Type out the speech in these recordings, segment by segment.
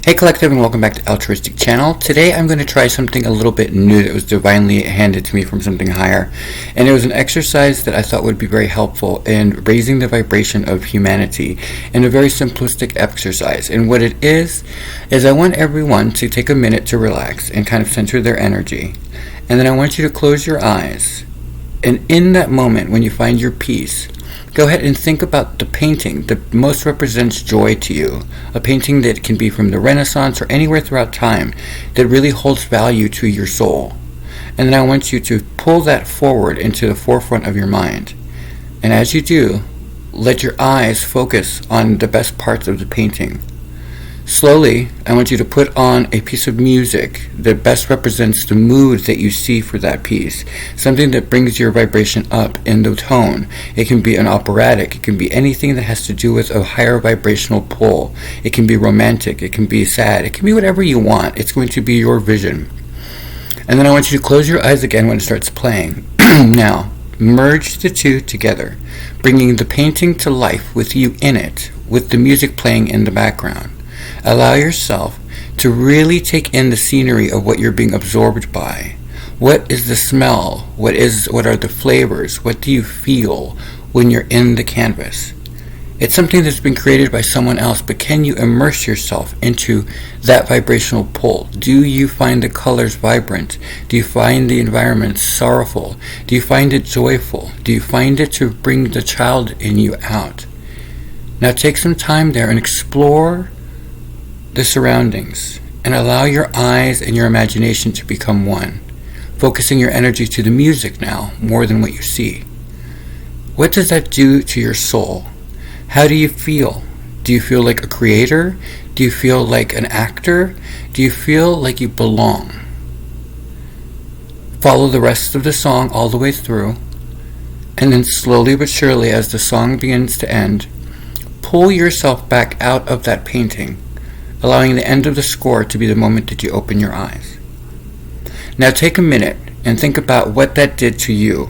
Hey Collective, and welcome back to Altruistic Channel. Today I'm going to try something a little bit new that was divinely handed to me from something higher. And it was an exercise that I thought would be very helpful in raising the vibration of humanity in a very simplistic exercise. And what it is I want everyone to take a minute to relax and kind of center their energy. And then I want you to close your eyes. And in that moment, when you find your peace, go ahead and think about the painting that most represents joy to you. A painting that can be from the Renaissance or anywhere throughout time that really holds value to your soul. And then I want you to pull that forward into the forefront of your mind. And as you do, let your eyes focus on the best parts of the painting. Slowly, I want you to put on a piece of music that best represents the mood that you see for that piece. Something that brings your vibration up in the tone. It can be an operatic. It can be anything that has to do with a higher vibrational pull. It can be romantic. It can be sad. It can be whatever you want. It's going to be your vision. And then I want you to close your eyes again when it starts playing. Now, merge the two together, bringing the painting to life with you in it, with the music playing in the background. Allow yourself to really take in the scenery of what you're being absorbed by. What is the smell? What are the flavors? What do you feel when you're in the canvas? It's something that's been created by someone else, but can you immerse yourself into that vibrational pull? Do you find the colors vibrant? Do you find the environment sorrowful? Do you find it joyful? Do you find it to bring the child in you out? Now take some time there and explore the surroundings, and allow your eyes and your imagination to become one, focusing your energy to the music now more than what you see. What does that do to your soul? How do you feel? Do you feel like a creator? Do you feel like an actor? Do you feel like you belong? Follow the rest of the song all the way through, and then slowly but surely, as the song begins to end, pull yourself back out of that painting, allowing the end of the score to be the moment that you open your eyes. Now take a minute and think about what that did to you.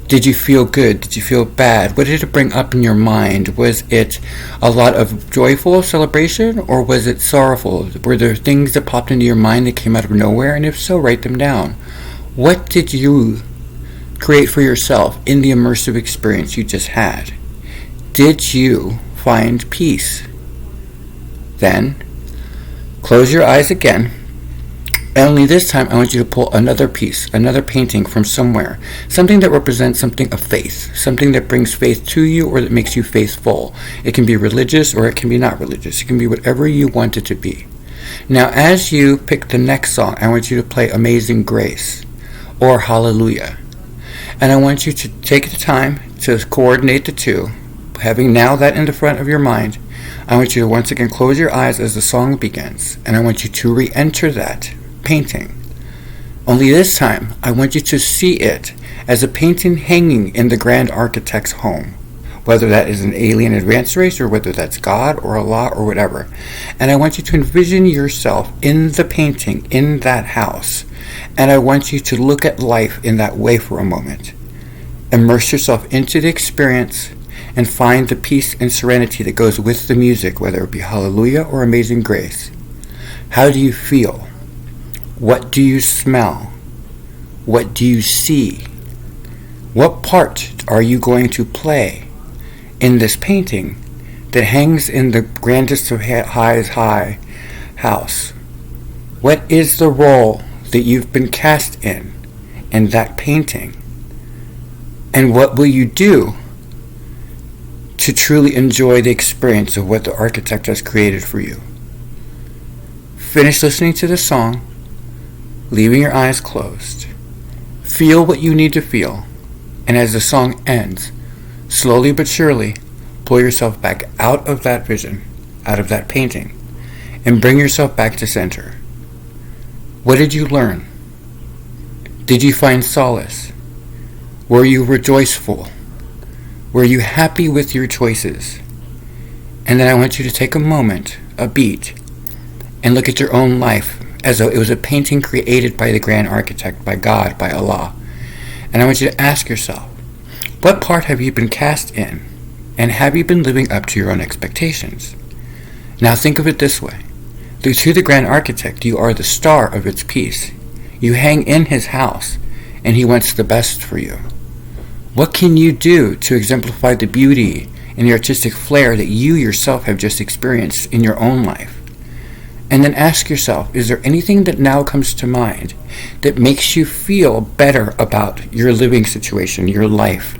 Did you feel good? Did you feel bad? What did it bring up in your mind? Was it a lot of joyful celebration, or was it sorrowful? Were there things that popped into your mind that came out of nowhere? And if so, write them down. What did you create for yourself in the immersive experience you just had? Did you find peace? Then close your eyes again, and only this time I want you to pull another piece, another painting from somewhere, something that represents something of faith, something that brings faith to you or that makes you faithful. It can be religious or it can be not religious. It can be whatever you want it to be. Now, as you pick the next song, I want you to play Amazing Grace or Hallelujah. And I want you to take the time to coordinate the two, having now that in the front of your mind. I want you to once again close your eyes as the song begins, and I want you to re-enter that painting. Only this time, I want you to see it as a painting hanging in the grand architect's home, whether that is an alien advanced race or whether that's God or Allah or whatever. And I want you to envision yourself in the painting, in that house, and I want you to look at life in that way for a moment. Immerse yourself into the experience and find the peace and serenity that goes with the music, whether it be Hallelujah or Amazing Grace. How do you feel? What do you smell? What do you see? What part are you going to play in this painting that hangs in the grandest of highs high house? What is the role that you've been cast in that painting? And what will you do to truly enjoy the experience of what the architect has created for you? Finish listening to the song, leaving your eyes closed. Feel what you need to feel, and as the song ends, slowly but surely, pull yourself back out of that vision, out of that painting, and bring yourself back to center. What did you learn? Did you find solace? Were you rejoiceful? Were you happy with your choices? And then I want you to take a moment, a beat, and look at your own life as though it was a painting created by the grand architect, by God, by Allah. And I want you to ask yourself, what part have you been cast in? And have you been living up to your own expectations? Now think of it this way. To the grand architect, you are the star of its piece. You hang in his house, and he wants the best for you. What can you do to exemplify the beauty and the artistic flair that you yourself have just experienced in your own life? And then ask yourself, is there anything that now comes to mind that makes you feel better about your living situation, your life?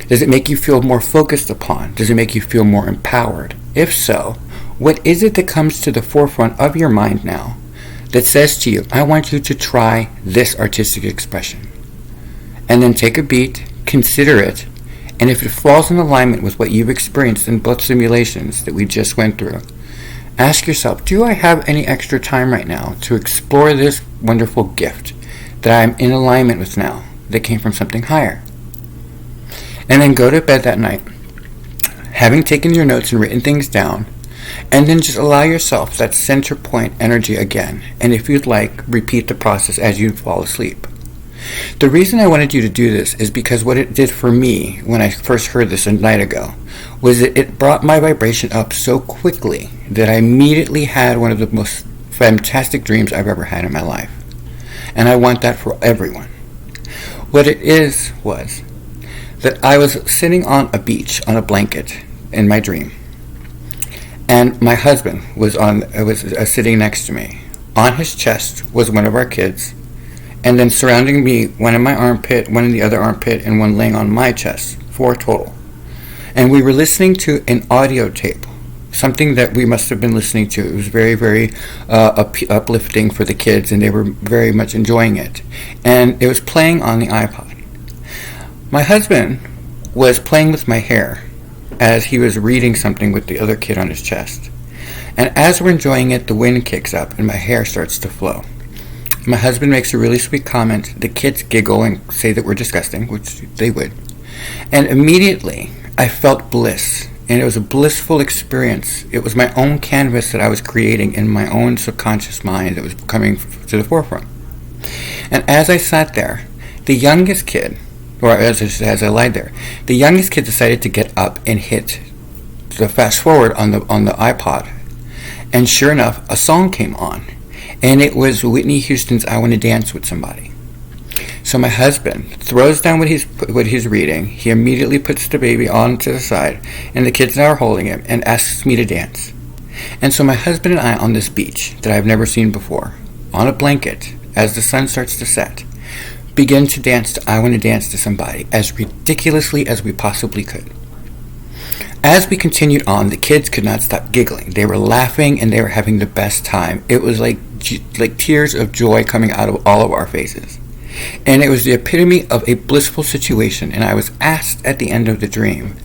Does it make you feel more focused upon? Does it make you feel more empowered? If so, what is it that comes to the forefront of your mind now that says to you, I want you to try this artistic expression? And then take a beat, consider it, and if it falls in alignment with what you've experienced in both simulations that we just went through, ask yourself, do I have any extra time right now to explore this wonderful gift that I'm in alignment with now that came from something higher? And then go to bed that night, having taken your notes and written things down, and then just allow yourself that center point energy again. And if you'd like, repeat the process as you fall asleep. The reason I wanted you to do this is because what it did for me when I first heard this a night ago was that it brought my vibration up so quickly that I immediately had one of the most fantastic dreams I've ever had in my life. And I want that for everyone. What it was that I was sitting on a beach on a blanket in my dream. And my husband was sitting next to me. On his chest was one of our kids, and then surrounding me, one in my armpit, one in the other armpit, and one laying on my chest, 4 total. And we were listening to an audio tape, something that we must have been listening to. It was very, very uplifting for the kids, and they were very much enjoying it. And it was playing on the iPod. My husband was playing with my hair as he was reading something with the other kid on his chest. And as we're enjoying it, the wind kicks up and my hair starts to flow. My husband makes a really sweet comment. The kids giggle and say that we're disgusting, which they would. And immediately, I felt bliss. And it was a blissful experience. It was my own canvas that I was creating in my own subconscious mind that was coming to the forefront. And as I sat there, the youngest kid, or as I lied there, the youngest kid decided to get up and hit the fast forward on the iPod. And sure enough, a song came on. And it was Whitney Houston's I Want to Dance with Somebody. So my husband throws down what he's reading. He immediately puts the baby on to the side, and the kids now are holding him, and asks me to dance. And so my husband and I on this beach that I've never seen before, on a blanket, as the sun starts to set, begin to dance to I Want to Dance to Somebody as ridiculously as we possibly could. As we continued on, the kids could not stop giggling. They were laughing and they were having the best time. It was like tears of joy coming out of all of our faces. And it was the epitome of a blissful situation. And I was asked at the end of the dream,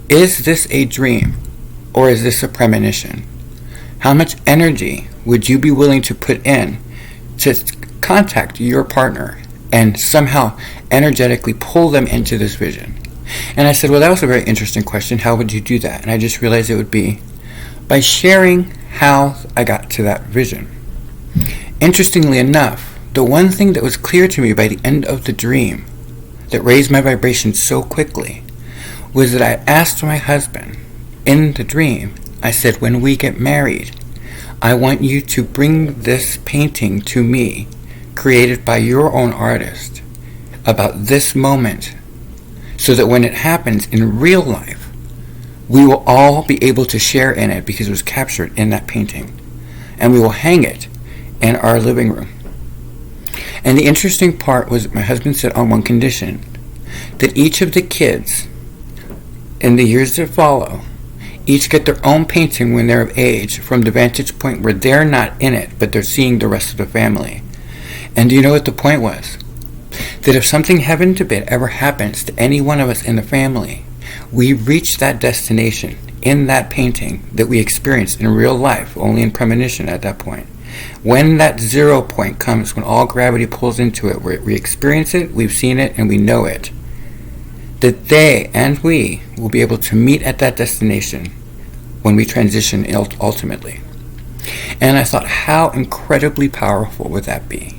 is this a dream or is this a premonition? How much energy would you be willing to put in to contact your partner and somehow energetically pull them into this vision? And I said, well, that was a very interesting question. How would you do that? And I just realized it would be by sharing how I got to that vision. Interestingly enough, the one thing that was clear to me by the end of the dream that raised my vibration so quickly was that I asked my husband in the dream, I said, when we get married, I want you to bring this painting to me, created by your own artist, about this moment, so that when it happens in real life, we will all be able to share in it because it was captured in that painting. And we will hang it in our living room. And the interesting part was that my husband said on one condition, that each of the kids in the years that follow each get their own painting when they're of age from the vantage point where they're not in it, but they're seeing the rest of the family. And do you know what the point was? That if something heaven forbid ever happens to any one of us in the family, we reach that destination in that painting that we experienced in real life, only in premonition at that point. When that 0 point comes, when all gravity pulls into it, where we experience it, we've seen it, and we know it, that they and we will be able to meet at that destination when we transition ultimately. And I thought, how incredibly powerful would that be?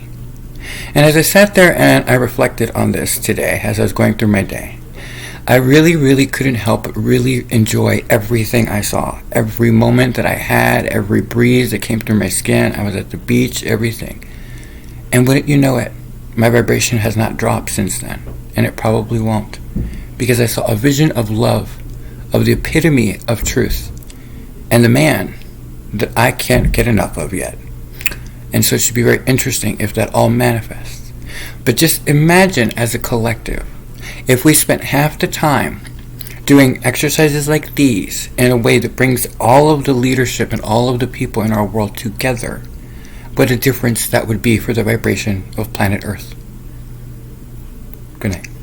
And as I sat there and I reflected on this today, as I was going through my day, I really, really couldn't help but really enjoy everything I saw. Every moment that I had, every breeze that came through my skin. I was at the beach, everything. And wouldn't you know it, my vibration has not dropped since then. And it probably won't. Because I saw a vision of love, of the epitome of truth. And the man that I can't get enough of yet. And so it should be very interesting if that all manifests. But just imagine as a collective, if we spent half the time doing exercises like these in a way that brings all of the leadership and all of the people in our world together, what a difference that would be for the vibration of planet Earth. Good night.